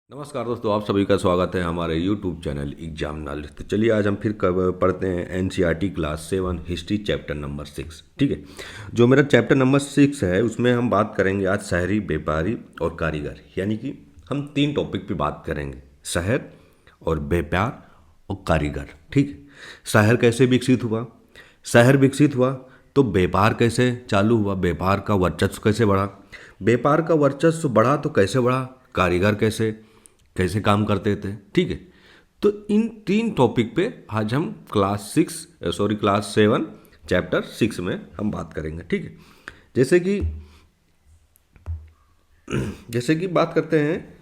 नमस्कार दोस्तों, आप सभी का स्वागत है हमारे YouTube चैनल एग्जाम नॉलेज। तो चलिए आज हम फिर पढ़ते हैं NCERT class 7 history chapter number 6। ठीक है, जो मेरा चैप्टर नंबर 6 है उसमें हम बात करेंगे आज शहरी, व्यापारी और कारीगर, यानी कि हम 3 टॉपिक पे बात करेंगे, शहर और व्यापार और कारीगर। ठीक है, शहर कैसे विकसित हुआ, शहर विकसित हुआ तो व्यापार कैसे चालू हुआ, व्यापार का वर्चस्व कैसे बढ़ा, व्यापार का वर्चस्व बढ़ा तो कैसे बढ़ा, कारीगर कैसे कैसे काम करते थे। ठीक है, तो इन 3 टॉपिक पे आज हम क्लास 7 चैप्टर 6 में हम बात करेंगे। ठीक है, जैसे कि बात करते हैं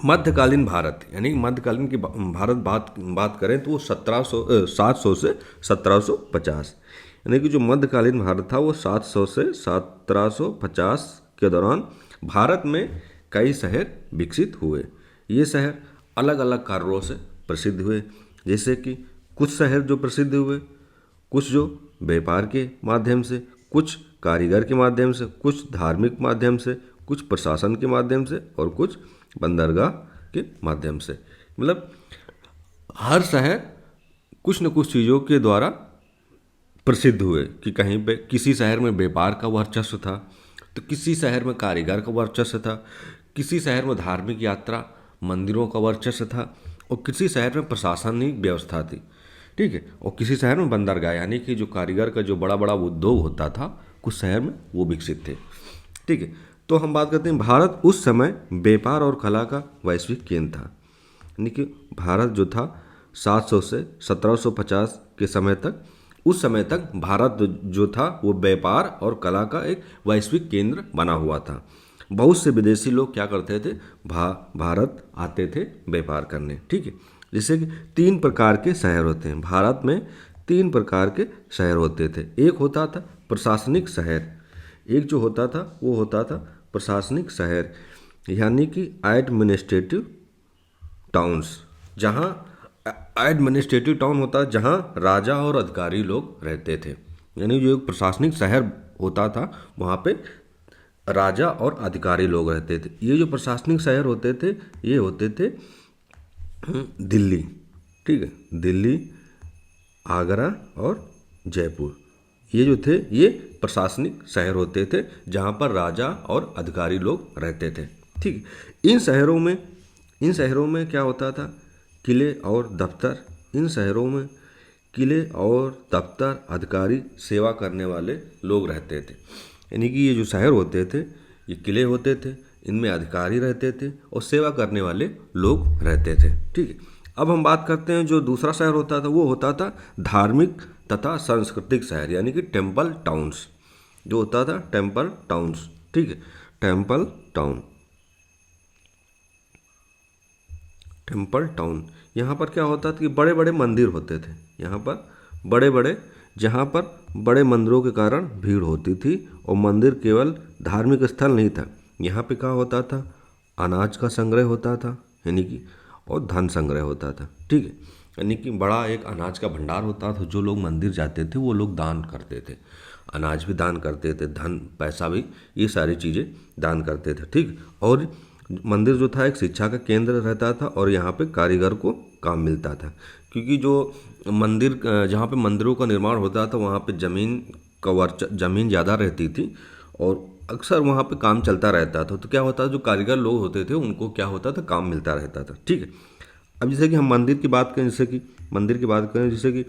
मध्यकालीन भारत, यानी मध्यकालीन की भारत बात करें तो वो 700 से 1750, यानी कि जो मध्यकालीन भारत था वो 700 से 1750 के दौरान भारत में कई शहर विकसित हुए। ये शहर अलग अलग कारणों से प्रसिद्ध हुए, जैसे कि कुछ शहर जो प्रसिद्ध हुए, कुछ जो व्यापार के माध्यम से, कुछ कारीगर के माध्यम से, कुछ धार्मिक माध्यम से, कुछ प्रशासन के माध्यम से और कुछ बंदरगाह के माध्यम से। मतलब हर शहर कुछ न कुछ चीज़ों के द्वारा प्रसिद्ध हुए कि कहीं पे किसी शहर में व्यापार का वर्चस्व था तो किसी शहर में कारीगर का वर्चस्व था, किसी शहर में धार्मिक यात्रा मंदिरों का वर्चस्व था और किसी शहर में प्रशासनिक व्यवस्था थी। ठीक है, और किसी शहर में बंदरगाह, यानी कि जो कारीगर का जो बड़ा बड़ा उद्योग होता था कुछ शहर में वो विकसित थे। ठीक है, तो हम बात करते हैं भारत उस समय व्यापार और कला का वैश्विक केंद्र था, यानी कि भारत जो था 700 से 1750 के समय तक, उस समय तक भारत जो था वो व्यापार और कला का एक वैश्विक केंद्र बना हुआ था। बहुत से विदेशी लोग क्या करते थे, भारत आते थे व्यापार करने। ठीक है, जैसे कि 3 प्रकार के शहर होते हैं भारत में, 3 प्रकार के शहर होते थे। एक होता था प्रशासनिक शहर, एक जो होता था वो होता था प्रशासनिक शहर, यानी कि एडमिनिस्ट्रेटिव टाउन्स, जहाँ एडमिनिस्ट्रेटिव टाउन होता है जहाँ राजा और अधिकारी लोग रहते थे, यानी जो एक प्रशासनिक शहर होता था वहाँ पे राजा और अधिकारी लोग रहते थे। ये जो प्रशासनिक शहर होते थे ये होते थे दिल्ली। ठीक है, दिल्ली, आगरा और जयपुर, ये जो थे ये प्रशासनिक शहर होते थे जहाँ पर राजा और अधिकारी लोग रहते थे। ठीक है, इन शहरों में क्या होता था, किले और दफ्तर, इन शहरों में किले और दफ्तर, अधिकारी, सेवा करने वाले लोग रहते थे, यानी कि ये जो शहर होते थे ये किले होते थे, इनमें अधिकारी रहते थे और सेवा करने वाले लोग रहते थे। ठीक है, अब हम बात करते हैं जो दूसरा शहर होता था वो होता था धार्मिक तथा सांस्कृतिक शहर, यानी कि टेम्पल टाउन्स, जो होता था टेम्पल टाउन्स। ठीक है, टेम्पल टाउन, टेम्पल टाउन, यहाँ पर क्या होता था कि बड़े बड़े मंदिर होते थे, यहाँ पर जहाँ पर बड़े मंदिरों के कारण भीड़ होती थी और मंदिर केवल धार्मिक स्थल नहीं था, यहाँ पे क्या होता था, अनाज का संग्रह होता था, यानी कि और धन संग्रह होता था। ठीक है, यानी कि बड़ा एक अनाज का भंडार होता था, जो लोग मंदिर जाते थे वो लोग दान करते थे, अनाज भी दान करते थे, धन पैसा भी, ये सारी चीज़ें दान करते थे। ठीक, और मंदिर जो था एक शिक्षा का केंद्र रहता था और यहाँ पे कारीगर को काम मिलता था, क्योंकि जो मंदिर जहाँ पे मंदिरों का निर्माण होता था वहाँ पे ज़मीन ज़्यादा रहती थी और अक्सर वहाँ पे काम चलता रहता था, तो क्या होता था जो कारीगर लोग होते थे उनको क्या होता था, काम मिलता रहता था। ठीक है, अब जैसे कि हम मंदिर की बात करें, जैसे कि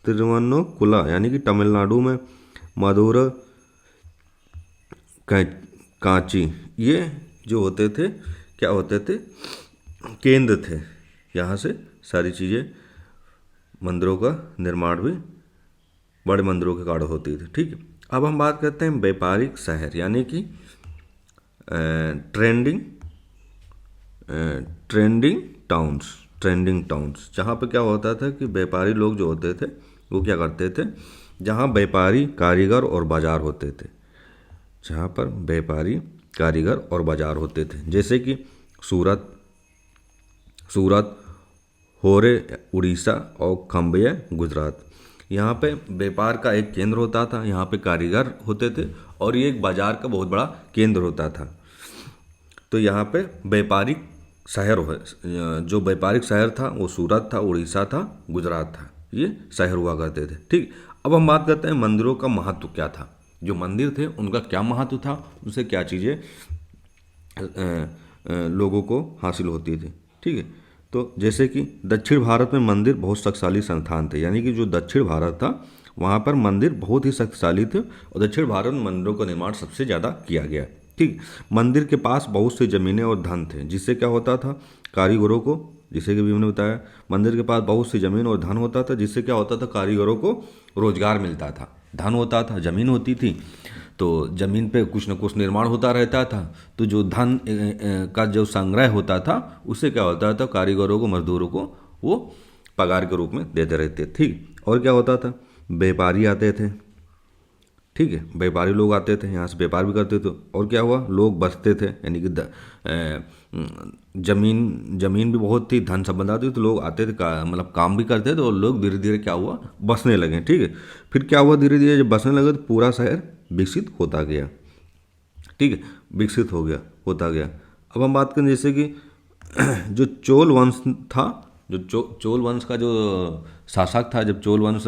तिरुवन्नकुला, यानी कि तमिलनाडु में मदुरै, कांची, ये जो होते थे क्या होते थे, केंद्र थे, यहाँ से सारी चीज़ें मंदिरों का निर्माण भी बड़े मंदिरों के कारण होती थी। ठीक है, अब हम बात करते हैं व्यापारिक शहर, यानी कि ट्रेंडिंग ट्रेंडिंग टाउन्स, जहाँ पे क्या होता था कि व्यापारी लोग जो होते थे वो क्या करते थे, जहाँ व्यापारी, कारीगर और बाजार होते थे, जहाँ पर व्यापारी, कारीगर और बाजार होते थे, जैसे कि सूरत, होरे उड़ीसा और खम्बे गुजरात, यहाँ पे व्यापार का एक केंद्र होता था, यहाँ पे कारीगर होते थे और ये एक बाजार का बहुत बड़ा केंद्र होता था। तो यहाँ पे व्यापारिक शहर जो व्यापारिक शहर था वो सूरत था, उड़ीसा था, गुजरात था, ये शहर हुआ करते थे। ठीक, अब हम बात करते हैं मंदिरों का महत्व क्या था। जो मंदिर थे उनका क्या महत्व था, उनसे क्या चीज़ें लोगों को हासिल होती थी। ठीक है, तो जैसे कि दक्षिण भारत में मंदिर बहुत शक्तिशाली संस्थान थे, यानी कि जो दक्षिण भारत था वहाँ पर मंदिर बहुत ही शक्तिशाली थे और दक्षिण भारत में मंदिरों का निर्माण सबसे ज़्यादा किया गया। ठीक, मंदिर के पास बहुत सी ज़मीनें और धन थे, जिससे क्या होता था कारीगरों को, जैसे कि भी हमने बताया मंदिर के पास बहुत सी ज़मीन और धन होता था, जिससे क्या होता था कारीगरों को रोजगार मिलता था। धन होता था, ज़मीन होती थी, तो ज़मीन पे कुछ न कुछ निर्माण होता रहता था, तो जो धन का जो संग्रह होता था उससे क्या होता था कारीगरों को, मजदूरों को वो पगार के रूप में देते रहते। ठीक, और क्या होता था व्यापारी आते थे। ठीक है, व्यापारी लोग आते थे, यहाँ से व्यापार भी करते थे और क्या हुआ लोग बसते थे, यानी कि जमीन भी बहुत थी, धन संपदा थी, तो लोग आते थे मतलब काम भी करते थे और लोग धीरे धीरे क्या हुआ बसने लगे। ठीक है, फिर क्या हुआ धीरे धीरे जब बसने लगे तो पूरा शहर विकसित होता गया। ठीक है, विकसित हो गया होता गया। अब हम बात करें जैसे कि जो चोल वंश था, जो चोल वंश का जो शासक था, जब चोल वंश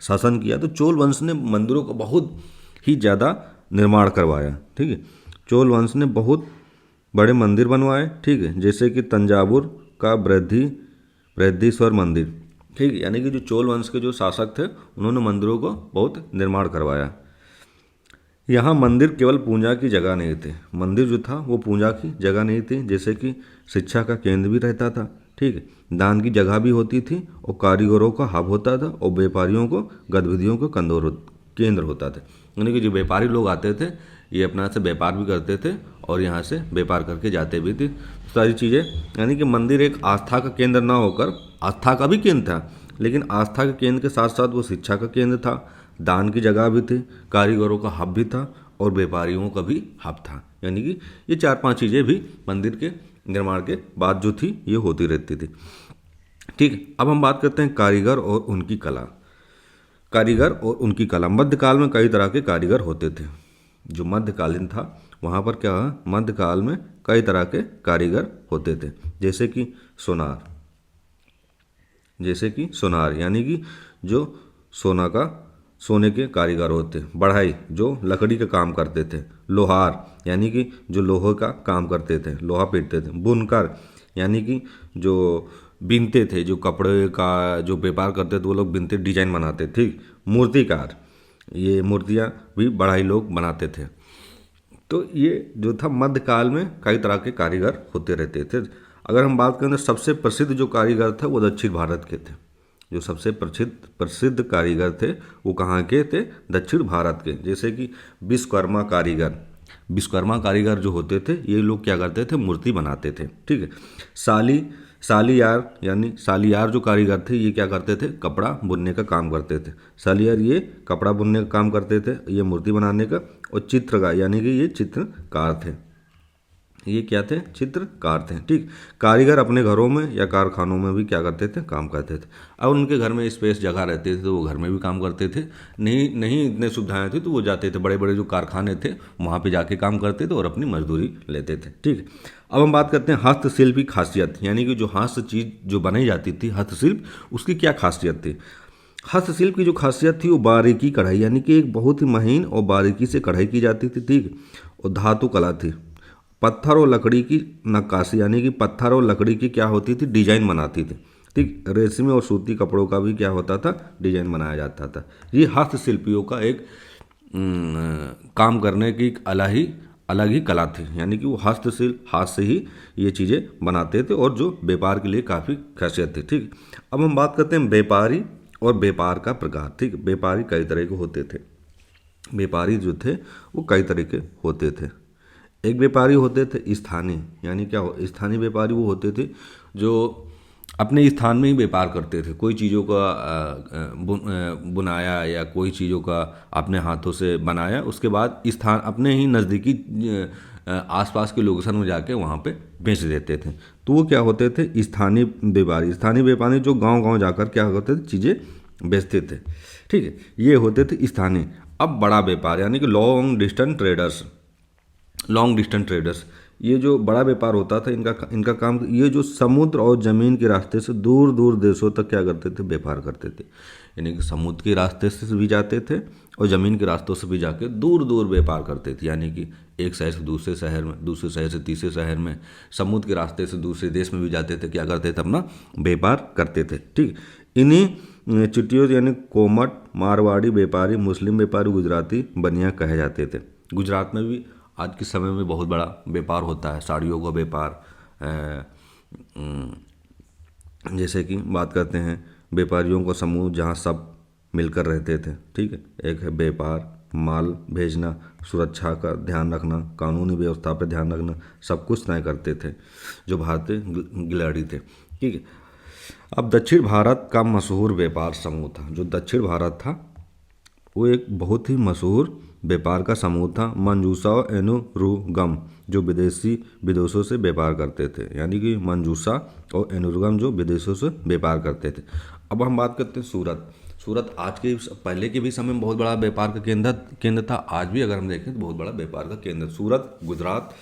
शासन किया तो चोल वंश ने मंदिरों का बहुत ही ज़्यादा निर्माण करवाया। ठीक है, चोल वंश ने बहुत बड़े मंदिर बनवाए। ठीक है, जैसे कि तंजावुर का बृहदीश्वर मंदिर। ठीक है, यानी कि जो चोल वंश के जो शासक थे उन्होंने मंदिरों को बहुत निर्माण करवाया। यहाँ मंदिर केवल पूजा की जगह नहीं थे, मंदिर जो था वो पूजा की जगह नहीं थी, जैसे कि शिक्षा का केंद्र भी रहता था। ठीक है, दान की जगह भी होती थी और कारीगरों का हब होता था और व्यापारियों को गतिविधियों का केंद्र होता था। यानी कि जो व्यापारी लोग आते थे ये अपना से व्यापार भी करते थे और यहाँ से व्यापार करके जाते भी थे, सारी चीज़ें। यानी कि मंदिर एक आस्था का केंद्र ना होकर, आस्था का भी केंद्र था, लेकिन आस्था के केंद्र के साथ साथ वो शिक्षा का केंद्र था, दान की जगह भी थी, कारीगरों का हब भी था और व्यापारियों का भी हब था। यानी कि ये 4-5 चीज़ें भी मंदिर के निर्माण के बाद जो थी ये होती रहती थी। ठीक है, अब हम बात करते हैं कारीगर और उनकी कला। कारीगर और उनकी कला, मध्यकाल में कई तरह के कारीगर होते थे। जो मध्यकालीन था वहाँ पर क्या, मध्यकाल में कई तरह के कारीगर होते थे, जैसे कि सोनार यानी कि जो सोने के कारीगर होते, बढ़ाई जो लकड़ी का काम करते थे, लोहार यानी कि जो लोहे का काम करते थे, लोहा पीटते थे, बुनकर यानी कि जो बिनते थे, जो कपड़े का जो व्यापार करते थे वो लोग बिनते डिजाइन बनाते थे। मूर्तिकार, ये मूर्तियाँ भी बढ़ाई लोग बनाते थे। तो ये जो था मध्यकाल में कई तरह के कारीगर होते रहते थे। अगर हम बात करें तो सबसे प्रसिद्ध जो कारीगर थे वो दक्षिण भारत के थे। जो सबसे प्रसिद्ध कारीगर थे वो कहाँ के थे, दक्षिण भारत के। जैसे कि विश्वकर्मा कारीगर जो होते थे ये लोग क्या करते थे, मूर्ति बनाते थे। ठीक है, सालियार जो कारीगर थे ये क्या करते थे, कपड़ा बुनने का काम करते थे। सालियार ये कपड़ा बुनने का काम करते थे, ये मूर्ति बनाने का। और चित्रकार यानी कि ये चित्रकार थे, ये क्या थे, चित्रकार थे। ठीक, कारीगर अपने घरों में या कारखानों में भी क्या करते थे, काम करते थे। अब उनके घर में स्पेस जगह रहती थी तो वो घर में भी काम करते थे, नहीं इतने सुविधाएं थी तो वो जाते थे बड़े बड़े जो कारखाने थे वहाँ पे जाके काम करते थे और अपनी मजदूरी लेते थे। ठीक, अब हम बात करते हैं हस्तशिल्प की खासियत, यानी कि जो हस्त चीज़ जो बनाई जाती थी हस्तशिल्प, उसकी क्या खासियत थी। हस्तशिल्प की जो खासियत थी वो बारीकी कढ़ाई, यानी कि एक बहुत ही महीन और बारीकी से कढ़ाई की जाती थी। ठीक, और धातु कला थी। पत्थर और लकड़ी की नक्काशी, यानी कि पत्थर और लकड़ी की क्या होती थी, डिजाइन बनाती थी। ठीक, रेशमी और सूती कपड़ों का भी क्या होता था, डिजाइन बनाया जाता था। ये हस्तशिल्पियों का एक काम करने की एक अलग ही कला थी, यानी कि वो हस्तशिल्प हाथ से ही ये चीज़ें बनाते थे और जो व्यापार के लिए काफ़ी खासियत थी। ठीक, अब हम बात करते हैं व्यापारी और व्यापार का प्रकार। ठीक, व्यापारी कई तरह के होते थे, व्यापारी जो थे वो कई तरह के होते थे। एक व्यापारी होते थे स्थानीय, यानी क्या स्थानीय व्यापारी वो होते थे जो अपने स्थान में ही व्यापार करते थे, कोई चीज़ों का बुनाया या कोई चीज़ों का अपने हाथों से बनाया, उसके बाद स्थान अपने ही नज़दीकी आसपास के लोकेशन में जाके वहाँ पे बेच देते थे। तो वो क्या होते थे, स्थानीय व्यापारी। स्थानीय व्यापारी जो गांव-गांव जाकर क्या करते थे, चीज़ें बेचते थे। ठीक है, ये होते थे स्थानीय। अब बड़ा व्यापार यानी कि लॉन्ग डिस्टेंस ट्रेडर्स, ये जो बड़ा व्यापार होता था इनका इनका काम, ये जो समुद्र और ज़मीन के रास्ते से दूर दूर देशों तक क्या करते थे, व्यापार करते थे। यानी कि समुद्र के रास्ते से भी जाते थे और ज़मीन के रास्तों से भी जाके दूर दूर व्यापार करते थे। यानी कि एक शहर से दूसरे शहर में, दूसरे शहर से तीसरे शहर में, समुद्र के रास्ते से दूसरे देश में भी जाते थे, क्या करते थे, अपना व्यापार करते थे। ठीक, इन्हीं चिट्ठियों यानी कोमट, मारवाड़ी व्यापारी, मुस्लिम व्यापारी, गुजराती बनिया कहे जाते थे। गुजरात में भी आज के समय में बहुत बड़ा व्यापार होता है, साड़ियों का व्यापार। जैसे कि बात करते हैं व्यापारियों का समूह जहाँ सब मिलकर रहते थे। ठीक है, एक है व्यापार, माल भेजना, सुरक्षा का ध्यान रखना, कानूनी व्यवस्था पर ध्यान रखना, सब कुछ तय करते थे जो भारतीय खिलाड़ी थे। ठीक है, अब दक्षिण भारत का मशहूर व्यापार समूह था। जो दक्षिण भारत था वो एक बहुत ही मशहूर व्यापार का समूह था, मंजूसा और एनुरुगम, जो विदेशों से व्यापार करते थे। यानी कि मंजूसा और एनुरुगम जो विदेशों से व्यापार करते थे। अब हम बात करते हैं सूरत। सूरत आज के पहले के भी समय में बहुत बड़ा व्यापार का केंद्र था। आज भी अगर हम देखें तो बहुत बड़ा व्यापार का केंद्र सूरत गुजरात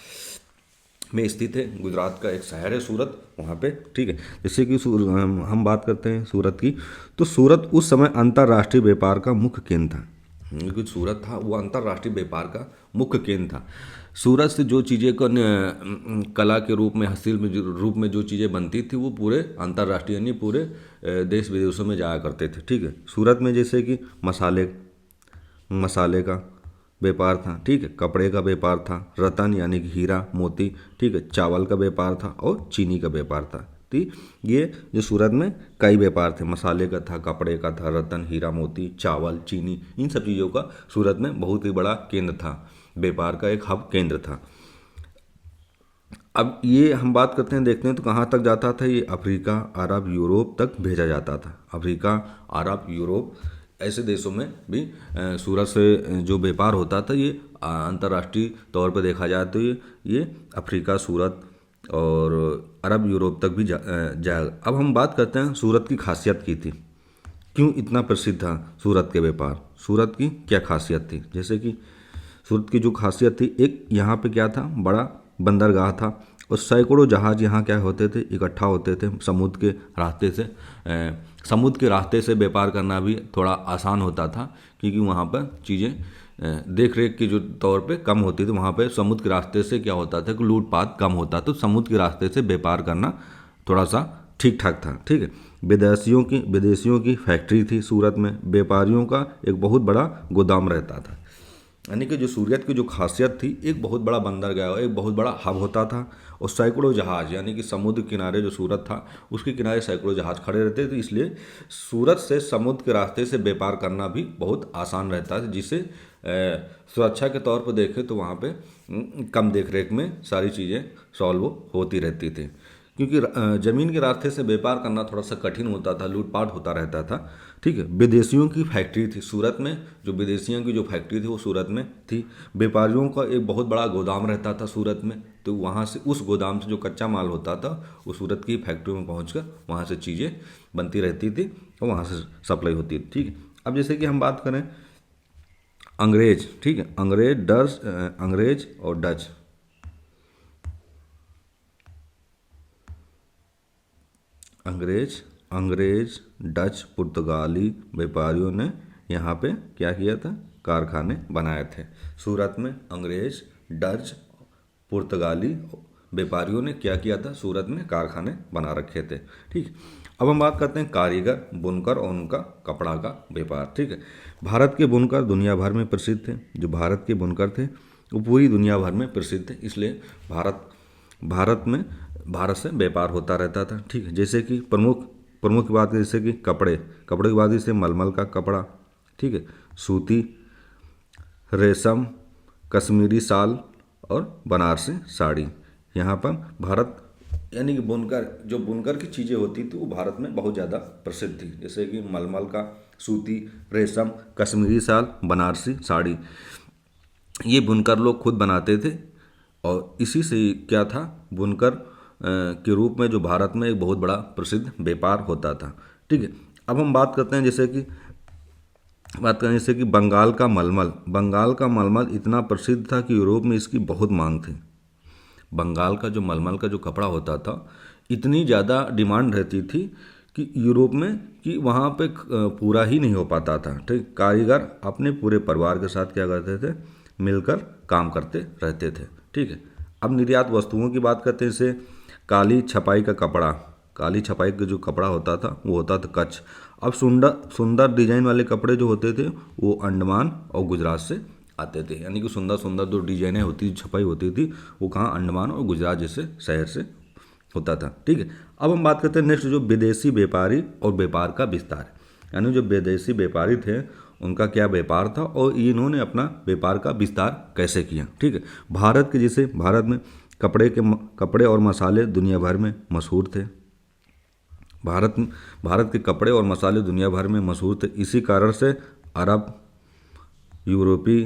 में स्थित है। गुजरात का एक शहर है सूरत, वहाँ पे। ठीक है, जैसे कि हम बात करते हैं सूरत की, तो सूरत उस समय अंतर्राष्ट्रीय व्यापार का मुख्य केंद्र था। क्योंकि सूरत था वो अंतर्राष्ट्रीय व्यापार का मुख्य केंद्र था। सूरत से जो चीज़ें को कला के रूप में, हस्तशिल्प रूप में जो चीज़ें बनती थी वो पूरे अंतर्राष्ट्रीय यानी पूरे देश विदेशों में जाया करते थे। ठीक है, सूरत में जैसे कि मसाले का व्यापार था। ठीक है, कपड़े का व्यापार था, रतन यानी कि हीरा मोती, ठीक है, चावल का व्यापार था और चीनी का व्यापार था। ठीक, ये जो सूरत में कई व्यापार थे, मसाले का था, कपड़े का था, रतन, हीरा मोती, चावल, चीनी, इन सब चीज़ों का सूरत में बहुत ही बड़ा केंद्र था, व्यापार का एक हब केंद्र था। अब ये हम बात करते हैं, देखते हैं तो कहाँ तक जाता था ये, अफ्रीका, अरब, यूरोप तक भेजा जाता था। अफ्रीका, अरब, यूरोप ऐसे देशों में भी सूरत से जो व्यापार होता था ये अंतर्राष्ट्रीय तौर पर देखा जाए तो ये अफ्रीका, सूरत और अरब, यूरोप तक भी जाएगा। अब हम बात करते हैं सूरत की खासियत की थी, क्यों इतना प्रसिद्ध था सूरत के व्यापार, सूरत की क्या खासियत थी। जैसे कि सूरत की जो खासियत थी, एक यहाँ पे क्या था, बड़ा बंदरगाह था और सैकड़ों जहाज यहाँ क्या होते थे, इकट्ठा होते थे समुद्र के रास्ते से। समुद्र के रास्ते से व्यापार करना भी थोड़ा आसान होता था, क्योंकि वहाँ पर चीज़ें देख रेख की जो तौर पे कम होती थी। वहाँ पे समुद्र के रास्ते से क्या होता था कि लूटपाट कम होता, तो समुद्र के रास्ते से व्यापार करना थोड़ा सा ठीक ठाक था। ठीक है, विदेशियों की फैक्ट्री थी सूरत में, व्यापारियों का एक बहुत बड़ा गोदाम रहता था। यानी कि जो सूरत की जो खासियत थी, एक बहुत बड़ा बंदरगाह, एक बहुत बड़ा हब होता था और सैकड़ों जहाज, यानी कि समुद्र किनारे जो सूरत था उसके किनारे सैकड़ों जहाज खड़े रहते थे। इसलिए सूरत से समुद्र के रास्ते से व्यापार करना भी बहुत आसान रहता है, जिससे सुरक्षा के तौर पर देखें तो वहाँ पे कम देख रेख में सारी चीज़ें सॉल्व होती रहती थी। क्योंकि ज़मीन के रास्ते से व्यापार करना थोड़ा सा कठिन होता था, लूटपाट होता रहता था। ठीक है, विदेशियों की फैक्ट्री थी सूरत में, जो विदेशियों की जो फैक्ट्री थी वो सूरत में थी। व्यापारियों का एक बहुत बड़ा गोदाम रहता था सूरत में, तो वहाँ से उस गोदाम से जो कच्चा माल होता था वो सूरत की फैक्ट्री में पहुँच कर वहाँ से चीज़ें बनती रहती थी और वहाँ से सप्लाई होती थी। ठीक है, अब जैसे कि हम बात करें अंग्रेज। ठीक है, अंग्रेज और डच, अंग्रेज डच पुर्तगाली व्यापारियों ने यहाँ पे क्या किया था, कारखाने बनाए थे। सूरत में अंग्रेज डच पुर्तगाली व्यापारियों ने क्या किया था, सूरत में कारखाने बना रखे थे। ठीक, अब हम बात करते हैं कारीगर, बुनकर और उनका कपड़ा का व्यापार। ठीक है, भारत के बुनकर दुनिया भर में प्रसिद्ध थे। जो भारत के बुनकर थे वो पूरी दुनिया भर में प्रसिद्ध थे, इसलिए भारत से व्यापार होता रहता था। ठीक है, जैसे कि प्रमुख की बात करें, जैसे कि कपड़े की बात, जैसे मलमल का कपड़ा, ठीक है, सूती, रेशम, कश्मीरी शाल और बनारसी साड़ी। यहाँ पर भारत यानी कि बुनकर की चीज़ें होती थी वो भारत में बहुत ज़्यादा प्रसिद्ध थी। जैसे कि मलमल का, सूती, रेशम, कश्मीरी शाल, बनारसी साड़ी, ये बुनकर लोग खुद बनाते थे और इसी से क्या था, बुनकर के रूप में जो भारत में एक बहुत बड़ा प्रसिद्ध व्यापार होता था। ठीक है, अब हम बात करें जैसे कि बंगाल का मलमल इतना प्रसिद्ध था कि यूरोप में इसकी बहुत मांग थी। बंगाल का जो मलमल का जो कपड़ा होता था, इतनी ज़्यादा डिमांड रहती थी कि यूरोप में, कि वहाँ पे पूरा ही नहीं हो पाता था। ठीक, कारीगर अपने पूरे परिवार के साथ क्या करते थे, मिलकर काम करते रहते थे। ठीक है। अब निर्यात वस्तुओं की बात करते हैं, जैसे काली छपाई का जो कपड़ा होता था वो होता था कच्छ। अब सुंदर सुंदर डिजाइन वाले कपड़े जो होते थे वो अंडमान और गुजरात से आते थे। यानी कि सुंदर सुंदर जो डिजाइनें होती थी, छपाई होती थी, वो कहाँ, अंडमान और गुजरात जैसे शहर से होता था। ठीक है। अब हम बात करते हैं नेक्स्ट, जो विदेशी व्यापारी और व्यापार का विस्तार। यानी जो विदेशी व्यापारी थे उनका क्या व्यापार था और इन्होंने अपना व्यापार का विस्तार कैसे किया। ठीक है। भारत में कपड़े और मसाले दुनिया भर में मशहूर थे। भारत के कपड़े और मसाले दुनिया भर में मशहूर थे। इसी कारण से अरब, यूरोपी,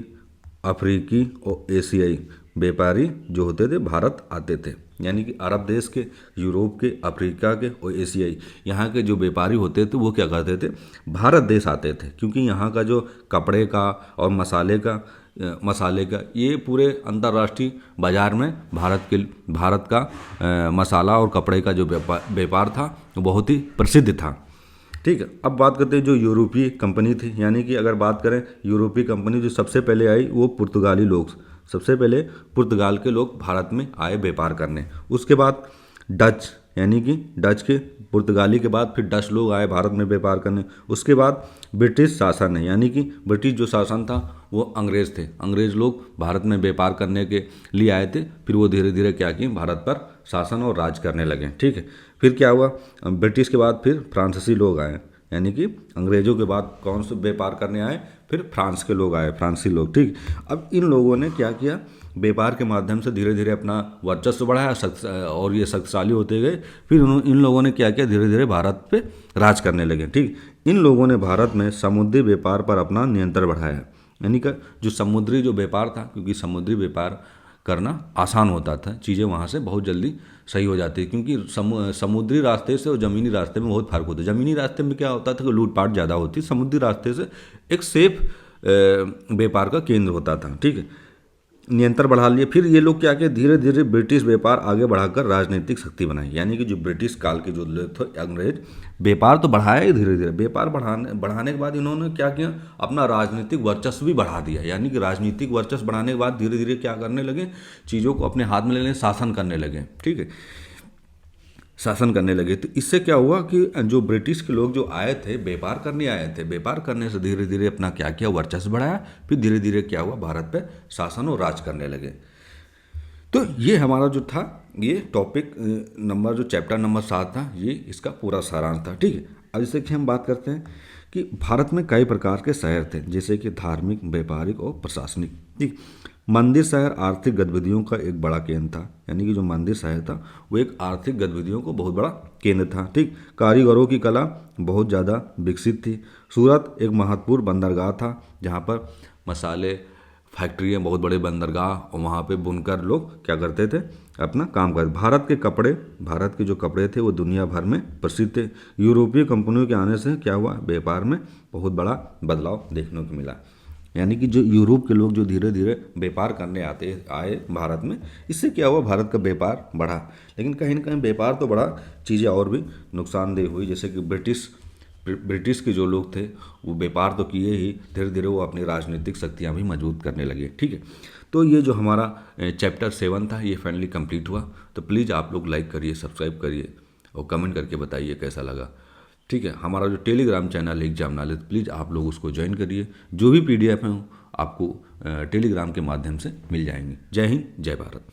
अफ्रीकी और एशियाई व्यापारी जो होते थे भारत आते थे। यानी कि अरब देश के, यूरोप के, अफ्रीका के और एशियाई यहाँ के जो व्यापारी होते थे वो क्या करते थे, भारत देश आते थे। क्योंकि यहाँ का जो कपड़े का और मसाले का ये पूरे अंतर्राष्ट्रीय बाजार में भारत का मसाला और कपड़े का जो व्यापार था वो बहुत ही प्रसिद्ध था। ठीक है। अब बात करते हैं जो यूरोपीय कंपनी थी। यानी कि अगर बात करें यूरोपीय कंपनी जो सबसे पहले आई, वो सबसे पहले पुर्तगाल के लोग भारत में आए व्यापार करने। उसके बाद डच, यानी कि डच के, पुर्तगाली के बाद फिर डच लोग आए भारत में व्यापार करने। उसके बाद ब्रिटिश शासन है, यानी कि ब्रिटिश जो शासन था वो अंग्रेज थे। अंग्रेज लोग भारत में व्यापार करने के लिए आए थे। फिर वो धीरे धीरे क्या किए, भारत पर शासन और राज करने लगे। ठीक है। फिर क्या हुआ, ब्रिटिश के बाद फिर फ्रांसीसी लोग आए। यानी कि अंग्रेजों के बाद कौन से व्यापार करने आए, फिर फ्रांस के लोग आए, फ्रांसीसी लोग। ठीक। अब इन लोगों ने क्या किया, व्यापार के माध्यम से धीरे धीरे अपना वर्चस्व बढ़ाया और ये शक्तिशाली होते गए। फिर इन लोगों ने क्या किया, धीरे धीरे भारत पे राज करने लगे। ठीक। इन लोगों ने भारत में समुद्री व्यापार पर अपना नियंत्रण बढ़ाया। यानी कि जो समुद्री जो व्यापार था, क्योंकि समुद्री व्यापार करना आसान होता था, चीज़ें वहाँ से बहुत जल्दी सही हो जाती है। क्योंकि समुद्री रास्ते से और ज़मीनी रास्ते में बहुत फर्क होता है। ज़मीनी रास्ते में क्या होता था कि लूटपाट ज़्यादा होती, समुद्री रास्ते से एक सेफ व्यापार का केंद्र होता था। ठीक है। नियंत्रण बढ़ा लिए। फिर ये लोग क्या किए, धीरे धीरे ब्रिटिश व्यापार आगे बढ़ाकर राजनीतिक शक्ति बनाई। यानी कि जो ब्रिटिश काल के जो लोग थे अंग्रेज, व्यापार तो बढ़ाया ही धीरे धीरे। व्यापार बढ़ाने के बाद इन्होंने क्या किया, अपना राजनीतिक वर्चस्व भी बढ़ा दिया। यानी कि राजनीतिक वर्चस्व बढ़ाने के बाद धीरे धीरे क्या करने लगे, चीज़ों को अपने हाथ में लेने, शासन करने लगे। ठीक है। शासन करने लगे। तो इससे क्या हुआ कि जो ब्रिटिश के लोग जो आए थे, व्यापार करने से धीरे धीरे अपना क्या किया, वर्चस्व बढ़ाया। फिर धीरे धीरे क्या हुआ, भारत पे शासन और राज करने लगे। तो ये हमारा जो था, ये टॉपिक नंबर जो चैप्टर नंबर 7 था, ये इसका पूरा सारांश था। ठीक है। अब जैसे कि हम बात करते हैं कि भारत में कई प्रकार के शहर थे, जैसे कि धार्मिक, व्यापारिक और प्रशासनिक। ठीक। मंदिर शहर आर्थिक गतिविधियों का एक बड़ा केंद्र था। यानी कि जो मंदिर शहर था वो एक आर्थिक गतिविधियों को बहुत बड़ा केंद्र था। ठीक। कारीगरों की कला बहुत ज़्यादा विकसित थी। सूरत एक महत्वपूर्ण बंदरगाह था, जहाँ पर मसाले फैक्ट्रियाँ, बहुत बड़े बंदरगाह, और वहाँ पे बुनकर लोग क्या करते थे, अपना काम करते। भारत के जो कपड़े थे वो दुनिया भर में प्रसिद्ध थे। यूरोपीय कंपनियों के आने से क्या हुआ, व्यापार में बहुत बड़ा बदलाव देखने को मिला। यानी कि जो यूरोप के लोग जो धीरे धीरे व्यापार करने आए भारत में, इससे क्या हुआ, भारत का व्यापार बढ़ा। लेकिन कहीं ना कहीं व्यापार तो बढ़ा, चीज़ें और भी नुकसानदेह हुई। जैसे कि ब्रिटिश के जो लोग थे वो व्यापार तो किए ही, धीरे धीरे वो अपनी राजनीतिक शक्तियाँ भी मजबूत करने लगे। ठीक है। तो ये जो हमारा चैप्टर 7 था, ये फाइनली कंप्लीट हुआ। तो प्लीज़ आप लोग लाइक करिए, सब्सक्राइब करिए और कमेंट करके बताइए कैसा लगा। ठीक है। हमारा जो टेलीग्राम चैनल है एग्जाम नॉलेज, प्लीज़ आप लोग उसको ज्वाइन करिए। जो भी PDF हैं आपको टेलीग्राम के माध्यम से मिल जाएंगे। जय हिंद, जय भारत।